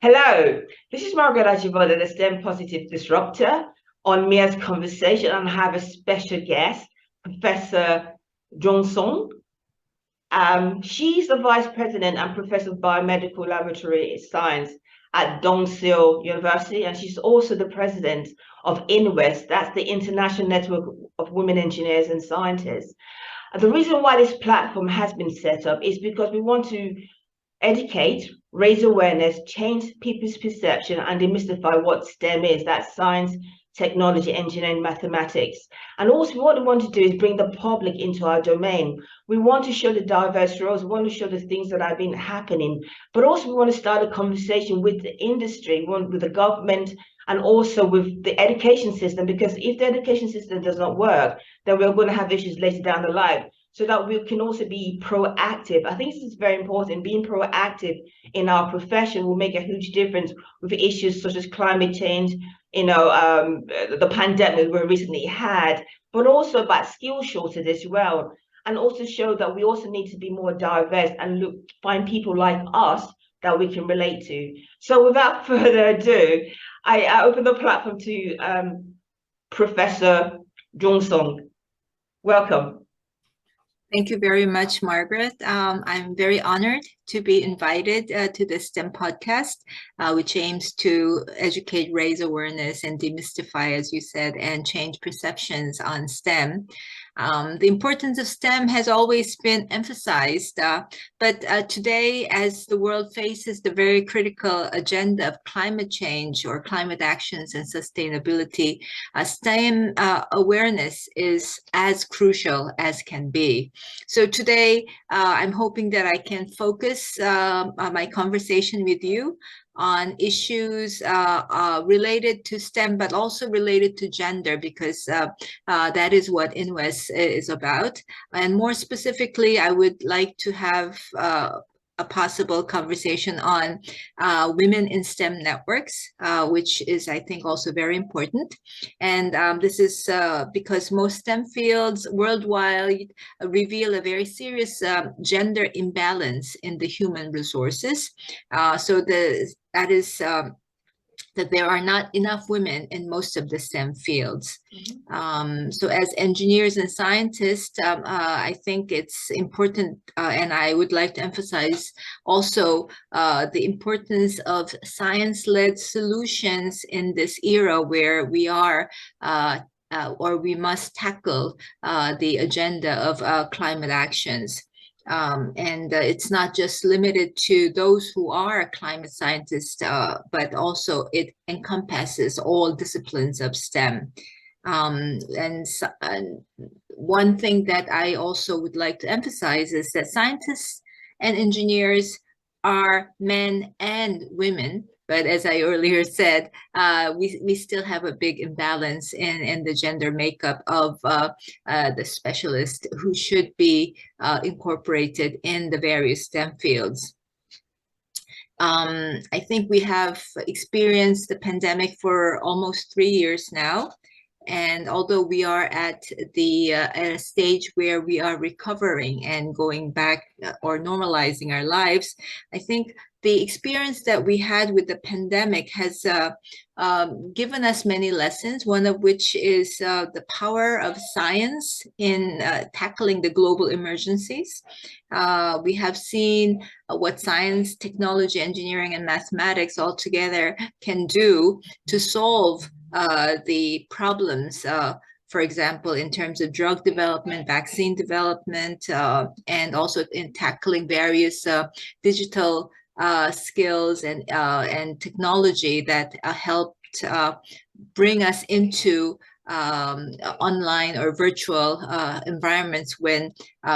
Hello, this is Margaret Ajibola, the STEM Positive Disruptor on Mia's Conversation, and I have a special guest, Professor Jung Sun. She's the Vice President and Professor of Biomedical Laboratory Science at Dongseo University, and she's also the President of INWES, that's the International Network of Women Engineers and Scientists. The reason why this platform has been set up is because we want to educate, raise awareness, change people's perception, and demystify what STEM is. That's science, technology, engineering, mathematics. And also what we want to do is bring the public into our domain. We want to show the diverse roles, we want to show the things that have been happening, but also we want to start a conversation with the industry, with the government, and also with the education system, because if the education system does not work, then we're going to have issues later down the line. So that we can also be proactive. I think this is very important. Being proactive in our profession will make a huge difference with issues such as climate change, the pandemic we recently had, but also about skill shortage as well. And also show that we also need to be more diverse and find people like us that we can relate to. So without further ado, I open the platform to Professor Jung Sun. Welcome. Thank you very much, Margaret. I'm very honored to be invited to the STEM podcast, which aims to educate, raise awareness, and demystify, as you said, and change perceptions on STEM. The importance of STEM has always been emphasized, but today, as the world faces the very critical agenda of climate change or climate actions and sustainability, STEM awareness is as crucial as can be. So today, I'm hoping that I can focus my conversation with you on issues related to STEM, but also related to gender, because that is what INWES is about. And more specifically, I would like to have a possible conversation on women in STEM networks, which is, I think, also very important. And this is because most STEM fields worldwide reveal a very serious gender imbalance in the human resources. That is that there are not enough women in most of the STEM fields. So as engineers and scientists, I think it's important, and I would like to emphasize also the importance of science-led solutions in this era where we are or we must tackle the agenda of climate actions. And it's not just limited to those who are climate scientists, but also it encompasses all disciplines of STEM. And one thing that I also would like to emphasize is that scientists and engineers are men and women. But as I earlier said, we still have a big imbalance in the gender makeup of the specialists who should be incorporated in the various STEM fields. I think we have experienced the pandemic for almost 3 years now. And although we are at a stage where we are recovering and going back or normalizing our lives, I think the experience that we had with the pandemic has given us many lessons, one of which is the power of science in tackling the global emergencies. We have seen what science, technology, engineering, and mathematics all together can do to solve the problems, for example, in terms of drug development, vaccine development, and also in tackling various digital skills and technology that helped bring us into online or virtual environments when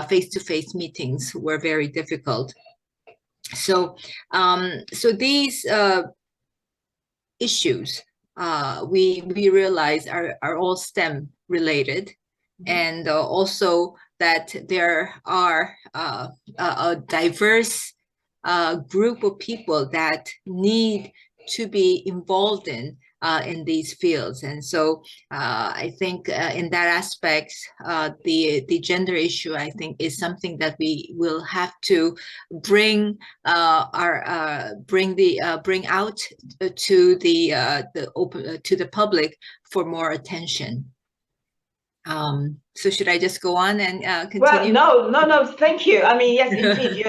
face-to-face meetings were very difficult. So these issues we realize are all STEM related, and also that there are a diverse group of people that need to be involved in these fields. And so I think in that aspect, the gender issue, I think, is something that we will have to bring our bring out to the public for more attention. So should I just go on and continue? Well, no, thank you. I mean, yes, indeed,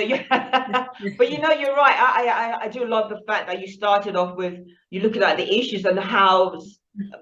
but you're right. I do love the fact that you started off with you looking at the issues and how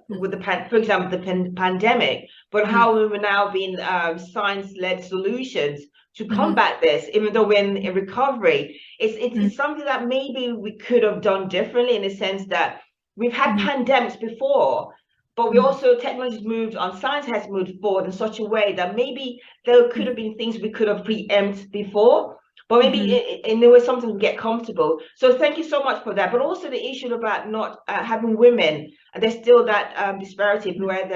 with for example, the pandemic, but how we were now being science-led solutions to combat this, even though we're in recovery. It's something that maybe we could have done differently in the sense that we've had pandemics before. But we also, technology's moved on, science has moved forward in such a way that maybe there could have been things we could have preempted before, but maybe and there was something to get comfortable. So thank you so much for that. But also the issue about not having women, there's still that disparity where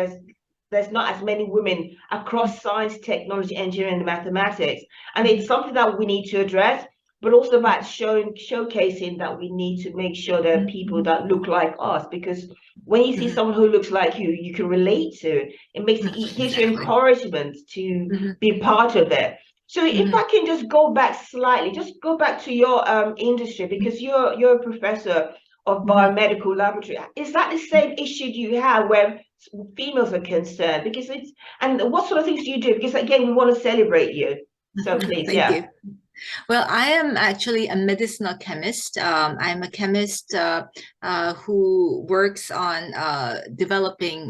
there's not as many women across science, technology, engineering, and mathematics. And it's something that we need to address, but also about showcasing that we need to make sure there are people that look like us, because when you see someone who looks like you can relate to, it gives you encouragement to be part of it. So if I can just go back slightly, just go back to your industry, because you're a professor of biomedical laboratory. Is that the same issue you have where females are concerned? Because and what sort of things do you do? Because again, we want to celebrate you. So please, Thank you. Well, I am actually a medicinal chemist. I'm a chemist who works on developing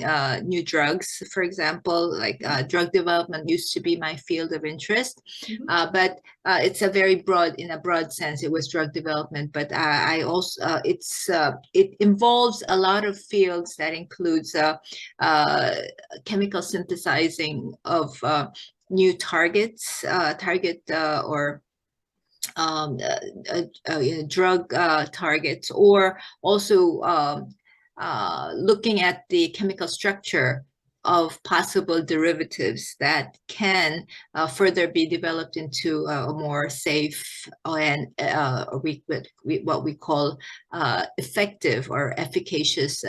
new drugs. For example, like drug development used to be my field of interest, but it's a very broad, in a broad sense, it was drug development. But I also, it involves a lot of fields that includes chemical synthesizing of new targets, or drug targets, or also looking at the chemical structure of possible derivatives that can further be developed into a more safe and what we call effective or efficacious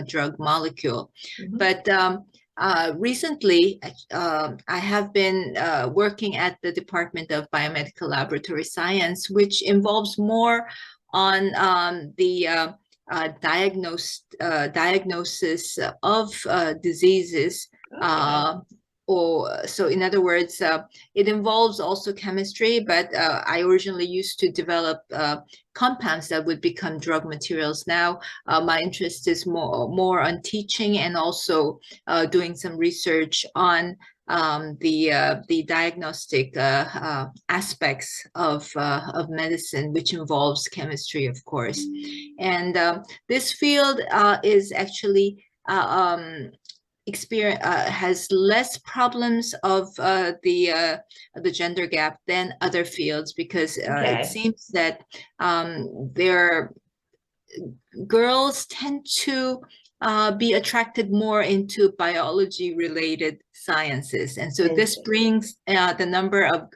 drug molecule. But recently, I have been working at the Department of Biomedical Laboratory Science, which involves more on the diagnosis of diseases. So in other words, it involves also chemistry, but I originally used to develop compounds that would become drug materials. Now my interest is more on teaching and also doing some research on the diagnostic aspects of medicine, which involves chemistry, of course. And this field is actually has less problems of the gender gap than other fields, because it seems that girls tend to be attracted more into biology related sciences, and so this brings the number of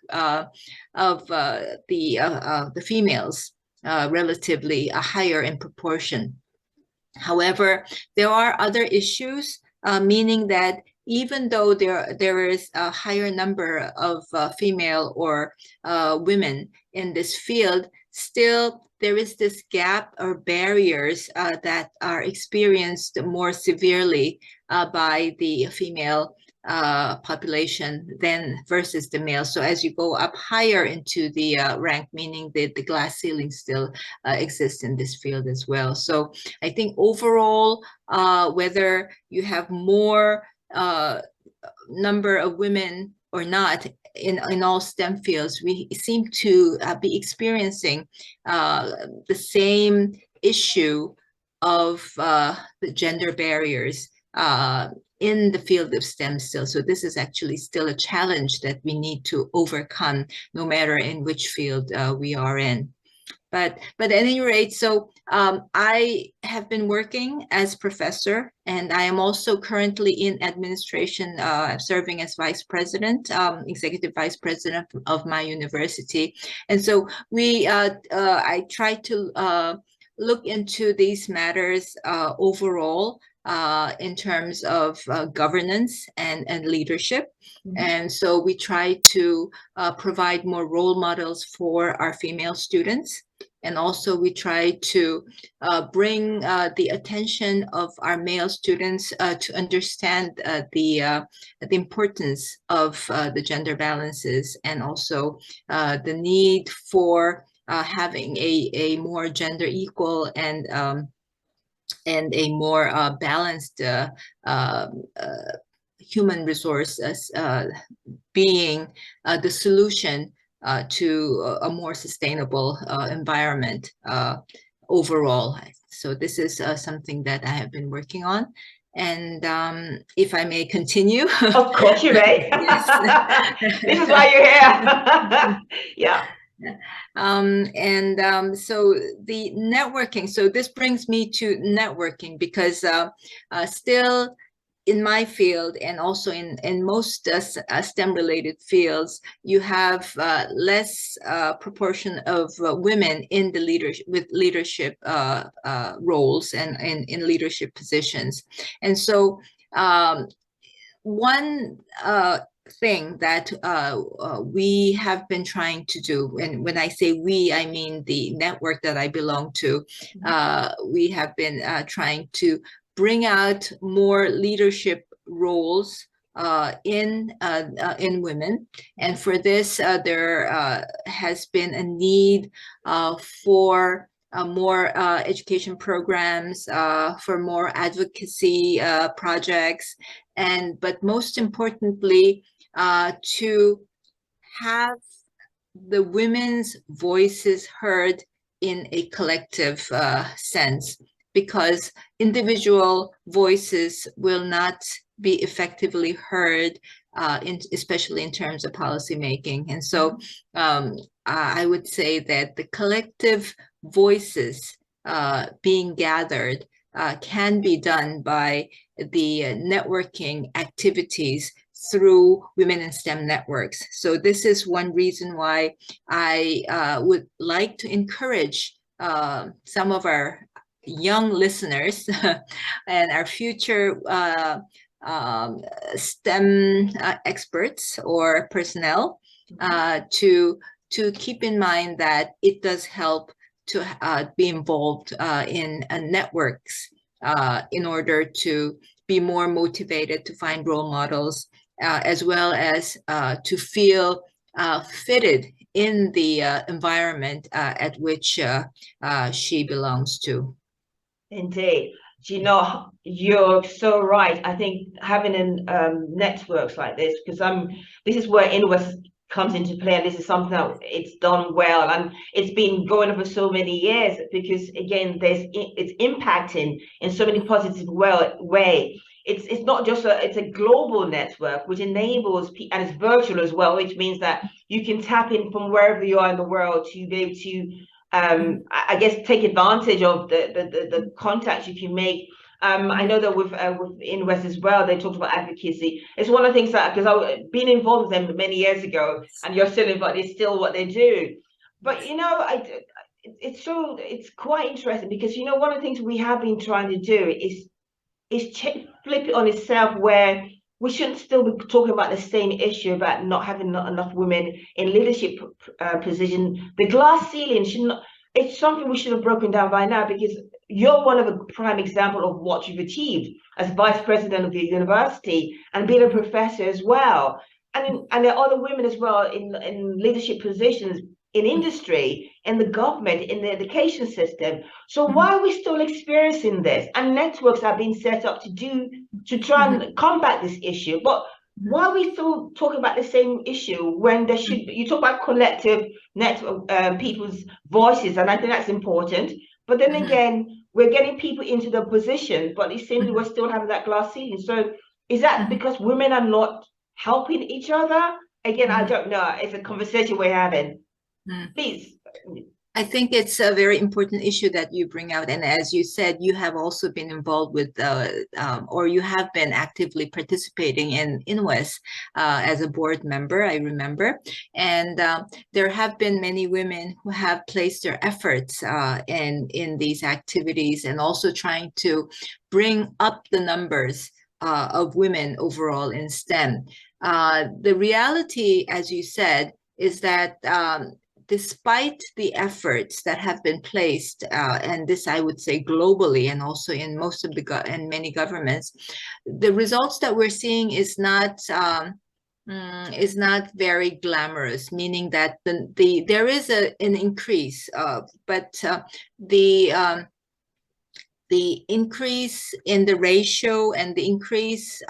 the females relatively higher in proportion. However, there are other issues, meaning that even though there is a higher number of female or women in this field, still there is this gap or barriers that are experienced more severely by the female population than versus the male. So as you go up higher into the rank, meaning that the glass ceiling still exists in this field as well. So I think overall, whether you have more number of women or not in all STEM fields, we seem to be experiencing the same issue of the gender barriers in the field of STEM still. So this is actually still a challenge that we need to overcome, no matter in which field we are in. But at any rate, so I have been working as professor, and I am also currently in administration, serving as vice president, executive vice president of my university. And so I try to look into these matters overall, in terms of governance and leadership. And so we try to provide more role models for our female students. And also we try to bring the attention of our male students to understand the importance of the gender balances, and also the need for having a more gender equal and a more balanced human resource being the solution to a more sustainable environment overall. So this is something that I have been working on. And if I may continue. Of course you may. This is why you're here. Yeah. So the networking, so this brings me to networking, because still in my field, and also in most STEM related fields, you have less proportion of women in the leadership roles and in leadership positions. And so one thing that we have been trying to do, and when I say we, I mean the network that I belong to, we have been trying to bring out more leadership roles in women. And for this, there has been a need for more education programs, for more advocacy projects, but most importantly, to have the women's voices heard in a collective sense, because individual voices will not be effectively heard, especially in terms of policy making. And so I would say that the collective voices being gathered can be done by the networking activities through Women in STEM networks. So this is one reason why I would like to encourage some of our young listeners and our future STEM experts or personnel to keep in mind that it does help to be involved in networks in order to be more motivated to find role models, as well as to feel fitted in the environment at which she belongs to. Indeed. You know, you're so right. I think having networks like this, because this is where INWES comes into play, and this is something that it's done well, and it's been going on for so many years, because again, it's impacting in so many positive way. It's not just it's a global network which enables, and it's virtual as well, which means that you can tap in from wherever you are in the world to be able to I guess take advantage of the contacts you can make. I know that with INWES as well, they talked about advocacy. It's one of the things that, because I've been involved with them many years ago, and you're still involved, it's still what they do. But you know, it's quite interesting, because you know, one of the things we have been trying to do is flip it on itself, where we shouldn't still be talking about the same issue about not having enough women in leadership position. The glass ceiling should not, it's something we should have broken down by now, because you're one of a prime example of what you've achieved as vice president of your university and being a professor as well. And there are other women as well in leadership positions in industry, in the government, in the education system. So why are we still experiencing this? And networks are being set up to try and combat this issue. But why are we still talking about the same issue when there should be, you talk about collective network, people's voices, and I think that's important. But then again, we're getting people into the position, but it seems we're still having that glass ceiling. So is that because women are not helping each other? Again, I don't know. It's a conversation we're having. Please. I think it's a very important issue that you bring out. And as you said, you have also been involved with, or you have been actively participating in INWES as a board member, I remember. And there have been many women who have placed their efforts in these activities, and also trying to bring up the numbers of women overall in STEM. The reality, as you said, is that despite the efforts that have been placed, and this I would say globally and also in most of and many governments, the results that we're seeing is not very glamorous, meaning that there is an increase, but the increase in the ratio and the increase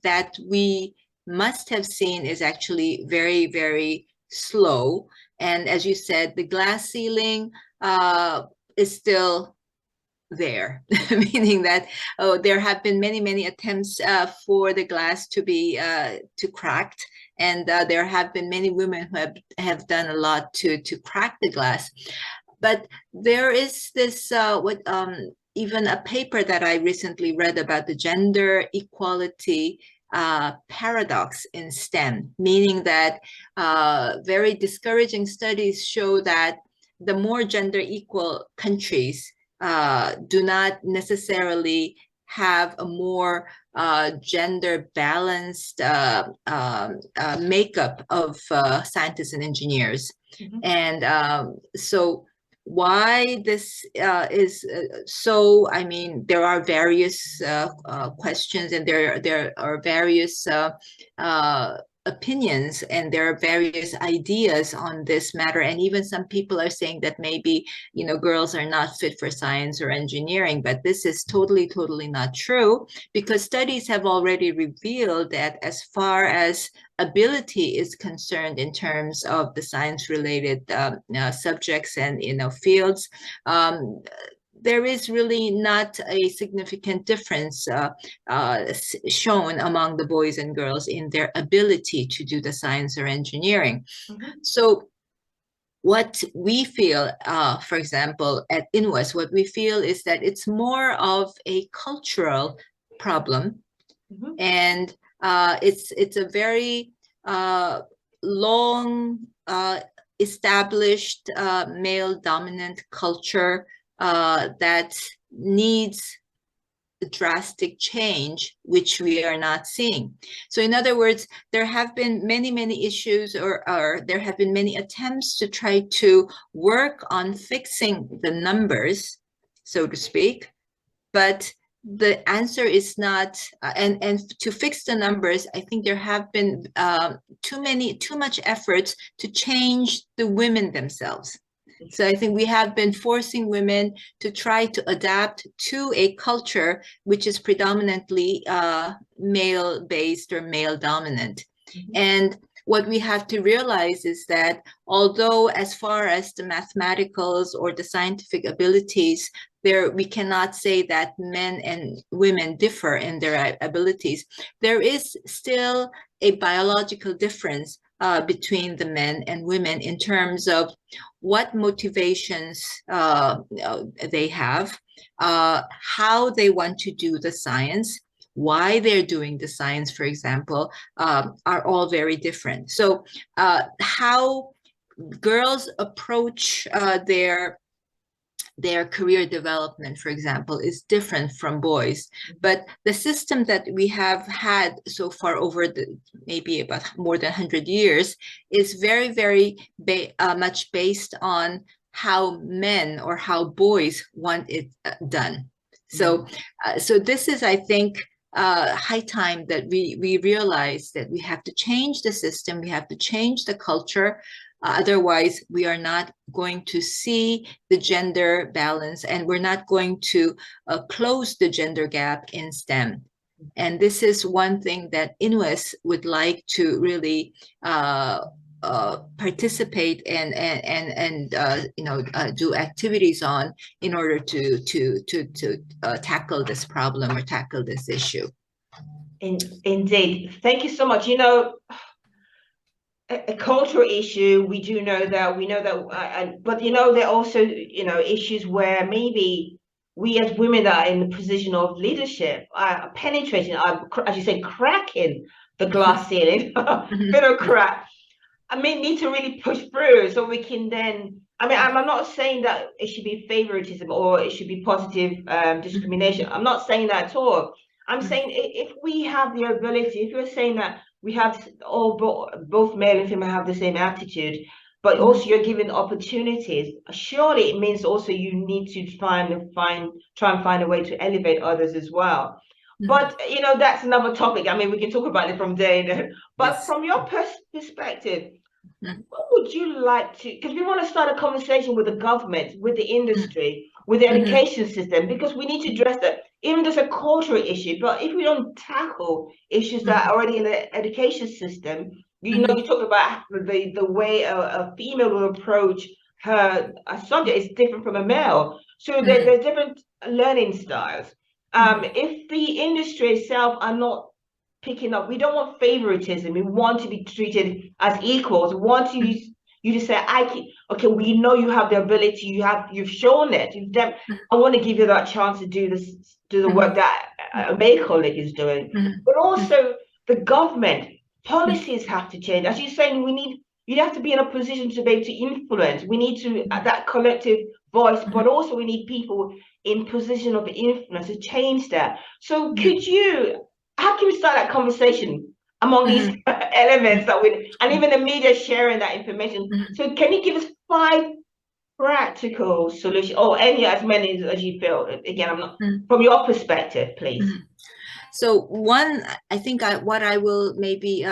that we must have seen is actually very, very slow. And as you said, the glass ceiling is still there, meaning that there have been many, many attempts for the glass to be cracked, and there have been many women who have done a lot to crack the glass. But there is this even a paper that I recently read about the gender equality paradox in STEM, meaning that very discouraging studies show that the more gender equal countries do not necessarily have a more gender balanced makeup of scientists and engineers. Mm-hmm. And so why this is so, I mean, there are various questions, and there are various opinions, and there are various ideas on this matter. And even some people are saying that maybe, you know, girls are not fit for science or engineering, but this is totally not true, because studies have already revealed that as far as ability is concerned in terms of the science related subjects and, you know, fields, there is really not a significant difference shown among the boys and girls in their ability to do the science or engineering. Mm-hmm. So what we feel, for example, at INWES, what we feel is that it's more of a cultural problem. Mm-hmm. And it's a very long established male dominant culture that needs drastic change, which we are not seeing. So in other words, there have been many issues, or there have been many attempts to try to work on fixing the numbers, so to speak, but the answer is not, and to fix the numbers, I think there have been too much efforts to change the women themselves. So I think we have been forcing women to try to adapt to a culture which is predominantly male-based or male-dominant. Mm-hmm. And what we have to realize is that although as far as the mathematicals or the scientific abilities, we cannot say that men and women differ in their abilities, there is still a biological difference between the men and women in terms of what motivations they have, how they want to do the science, why they're doing the science, for example, are all very different. So how girls approach their career development, for example, is different from boys. But the system that we have had so far over maybe about more than 100 years is very much based on how men or how boys want it done. So, so this is, I think, high time that we realize that we have to change the system, we have to change the culture. Otherwise, we are not going to see the gender balance, and we're not going to close the gender gap in STEM. And this is one thing that INWES would like to really participate and you know, do activities on in order to tackle this problem or tackle this issue. Indeed, thank you so much. You know, a cultural issue, we know that, but you know, there are also, you know, issues where maybe we as women that are in the position of leadership are penetrating, as you say, cracking the glass ceiling, bit of crack. I mean, need to really push through so we can then, I mean, I'm not saying that it should be favoritism or it should be positive discrimination. I'm not saying that at all. I'm saying if we have the ability, if you're saying that we have both male and female have the same attitude, but also you're given opportunities. Surely it means also you need to try and find a way to elevate others as well. But you know, that's another topic. I mean, we can talk about it from day to day. But Yes. from your perspective, what would you like to, because we want to start a conversation with the government, with the industry, with the education system, because we need to address that. Even there's a cultural issue, but if we don't tackle issues that are already in the education system, you know, you talk about the way a female will approach a subject is different from a male. So there's different learning styles. If the industry itself are not picking up, we don't want favoritism. We want to be treated as equals. We want you to say, okay, we know you have the ability, you've shown it. I want to give you that chance to do the work that a male colleague is doing. But also the government policies have to change. As you're saying, you have to be in a position to be able to influence. We need to that collective voice, but also we need people in position of influence to change that. So how can we start that conversation among these elements and even the media sharing that information? So can you give us 5 practical solutions, or as many as you feel? Again, I'm not from your perspective, please. So one, I think what I will maybe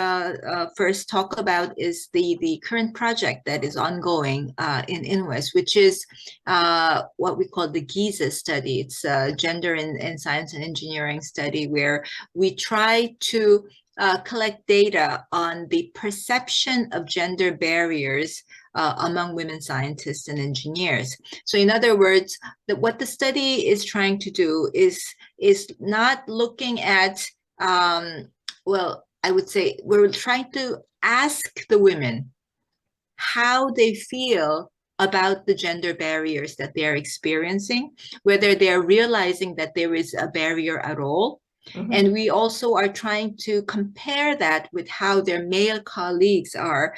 first talk about is the current project that is ongoing in INWES, which is what we call the GISE study. It's a gender in science and engineering study, where we try to collect data on the perception of gender barriers among women scientists and engineers. So in other words, what the study is trying to do is not looking at, well, I would say we're trying to ask the women how they feel about the gender barriers that they're experiencing, whether they're realizing that there is a barrier at all. And we also are trying to compare that with how their male colleagues are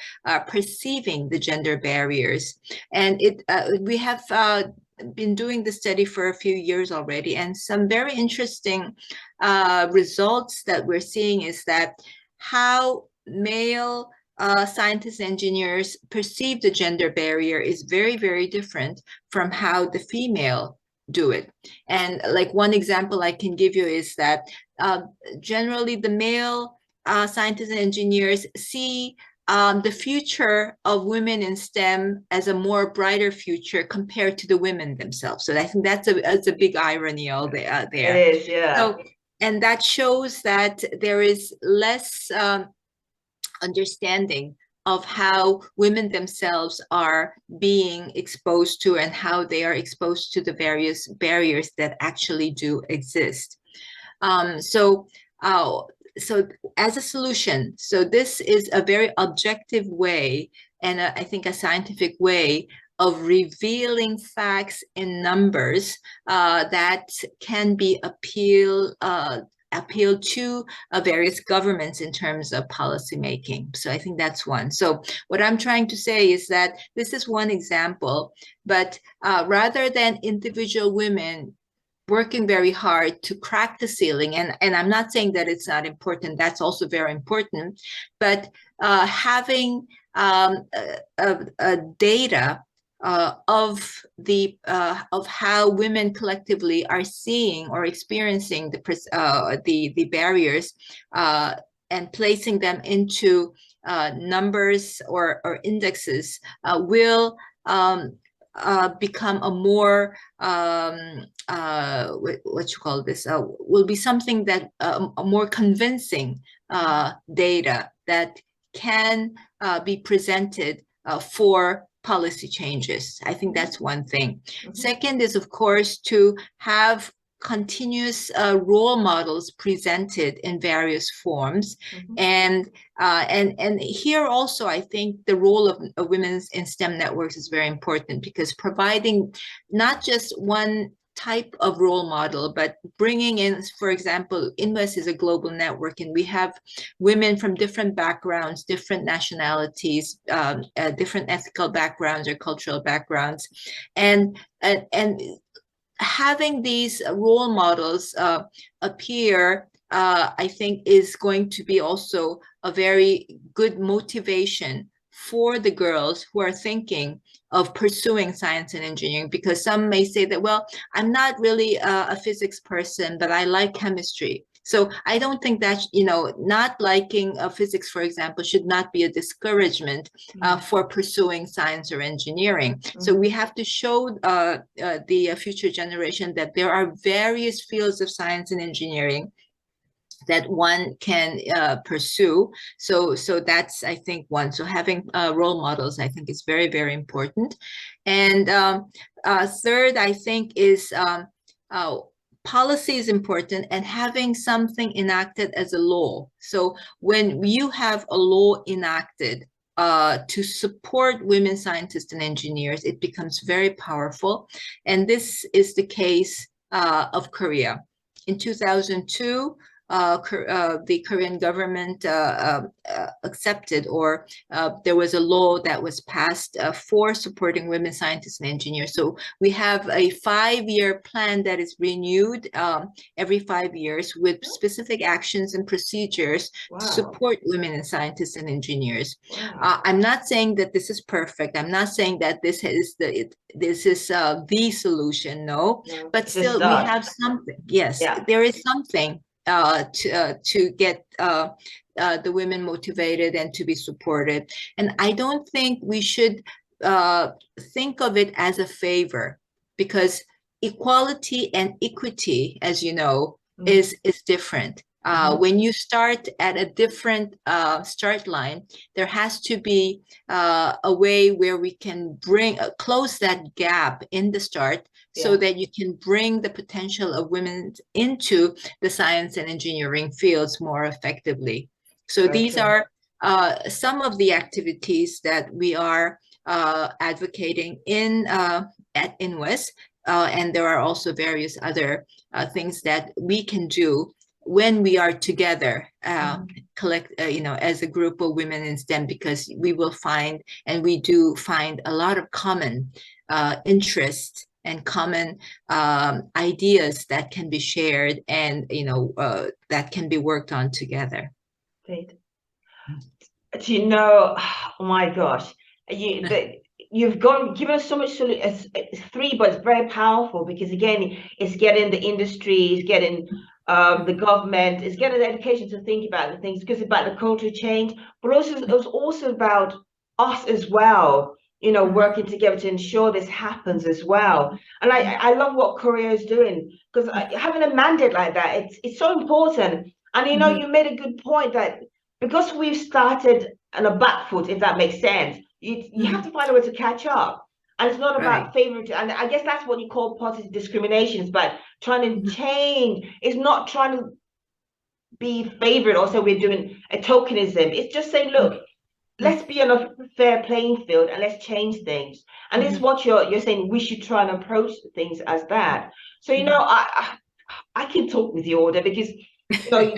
perceiving the gender barriers. And we have been doing the study for a few years already, and some very interesting results that we're seeing is that how male scientists and engineers perceive the gender barrier is very, very different from how the female do it. And like one example I can give you is that generally the male scientists and engineers see the future of women in STEM as a more brighter future compared to the women themselves. So I think that's a big irony there. It is, yeah. So, and that shows that there is less understanding of how women themselves are being exposed to and how they are exposed to the various barriers that actually do exist. So as a solution, so this is a very objective way, and I think a scientific way of revealing facts in numbers that can be appealed to various governments in terms of policy making. So I think that's one. So what I'm trying to say is that this is one example, but rather than individual women working very hard to crack the ceiling, and I'm not saying that it's not important, that's also very important, but having data of how women collectively are seeing or experiencing the barriers and placing them into numbers or indexes will become a more what you call this will be something that a more convincing data that can be presented for policy changes. I think that's one thing. Second is, of course, to have continuous role models presented in various forms. And here also, I think the role of women in STEM networks is very important, because providing not just one type of role model, but bringing in, for example, INWES is a global network, and we have women from different backgrounds, different nationalities, different ethical backgrounds or cultural backgrounds, and having these role models appear, I think, is going to be also a very good motivation for the girls who are thinking of pursuing science and engineering, because some may say that, well, I'm not really a physics person, but I like chemistry. So I don't think that, not liking physics, for example, should not be a discouragement for pursuing science or engineering. So we have to show the future generation that there are various fields of science and engineering that one can pursue. So that's, I think, one. So having role models, I think, is very, very important. And third, I think, is policy is important, and having something enacted as a law. So when you have a law enacted to support women scientists and engineers, it becomes very powerful. And this is the case of Korea. In 2002, the Korean government accepted, or there was a law that was passed for supporting women scientists and engineers. So we have a 5-year plan that is renewed every 5 years with specific actions and procedures to support women and scientists and engineers. I'm not saying that this is perfect. I'm not saying that this is the solution. No, but still we have something. Yes, there is something to get the women motivated and to be supported. And I don't think we should think of it as a favor, because equality and equity, as you know, is different. When you start at a different start line, there has to be a way where we can close that gap in the start, so that you can bring the potential of women into the science and engineering fields more effectively. So these are some of the activities that we are advocating at INWES, and there are also various other things that we can do when we are together, as a group of women in STEM, because we will find, and we do find, a lot of common interests and common ideas that can be shared, and that can be worked on together. Great. Oh my gosh, you've given us so much. It's 3, but it's very powerful, because again, it's getting the industry, it's getting the government, it's getting the education to think about the things, because it's about the cultural change, but also it was also about us as well. Working together to ensure this happens as well. And I love what Korea is doing, because having a mandate like that, it's so important. And you made a good point that because we've started on a back foot, if that makes sense, you have to find a way to catch up. And it's not about favorite. And I guess that's what you call positive discriminations, but trying to change. It's not trying to be favorite. Also, we're doing a tokenism. It's just saying, look, let's be on a fair playing field, and let's change things. And this is what you're saying. We should try and approach things as that. So I can talk with you all day, because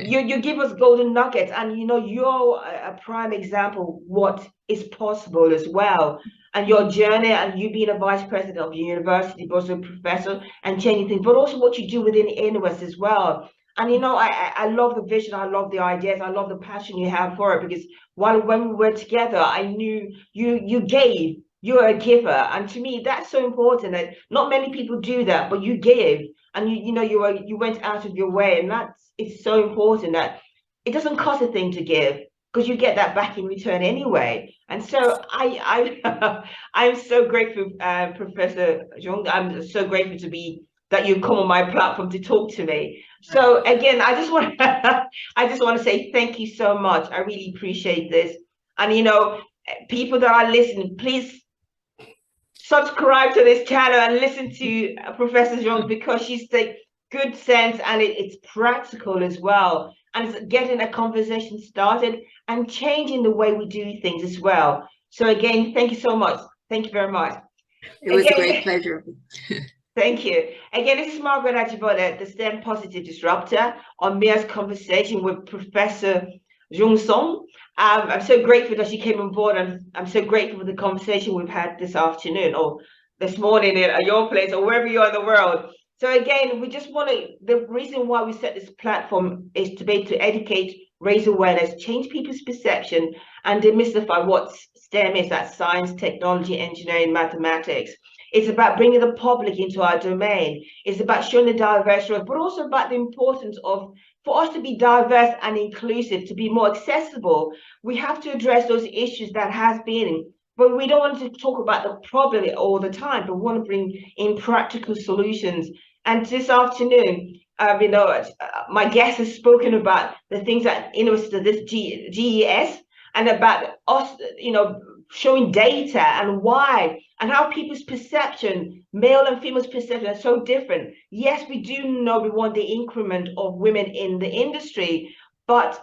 you give us golden nuggets, and you're a prime example what is possible as well. And your journey, and you being a vice president of your university, but also a professor, and changing things, but also what you do within INWES as well. And I love the vision, I love the ideas, I love the passion you have for it, because when we were together, I knew you're a giver. And to me, that's so important, that not many people do that, but you give, and you went out of your way, and it's so important that it doesn't cost a thing to give, because you get that back in return anyway. And so I'm so grateful, Professor Jung. I'm so grateful that you come on my platform to talk to me. So again, I just want to say thank you so much. I really appreciate this. And people that are listening, please subscribe to this channel and listen to Professor Jung, because she's the good sense, and it's practical as well. And it's getting a conversation started and changing the way we do things as well. So again, thank you so much. Thank you very much. It was a great pleasure. Thank you. Again, this is Margaret Ajibole, the STEM Positive Disruptor, on Mia's conversation with Professor Jung Sun. I'm so grateful that she came on board, and I'm so grateful for the conversation we've had this afternoon, or this morning at your place, or wherever you are in the world. So again, we just the reason why we set this platform is to educate, raise awareness, change people's perception, and demystify what STEM is that science, technology, engineering, mathematics. It's about bringing the public into our domain. It's about showing the diverse roles, but also about the importance of, for us to be diverse and inclusive, to be more accessible, we have to address those issues that has been. But we don't want to talk about the problem all the time, but we want to bring in practical solutions. And this afternoon, my guest has spoken about the things that, this GES, and about us, showing data and why, and how people's perception, male and female's perception, are so different. Yes, we do know we want the increment of women in the industry, but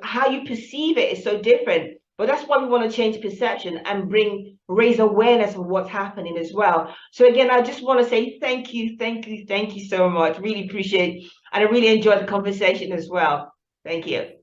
how you perceive it is so different. But that's why we want to change perception and raise awareness of what's happening as well. So again, I just want to say thank you so much. Really appreciate, and I really enjoyed the conversation as well. Thank you.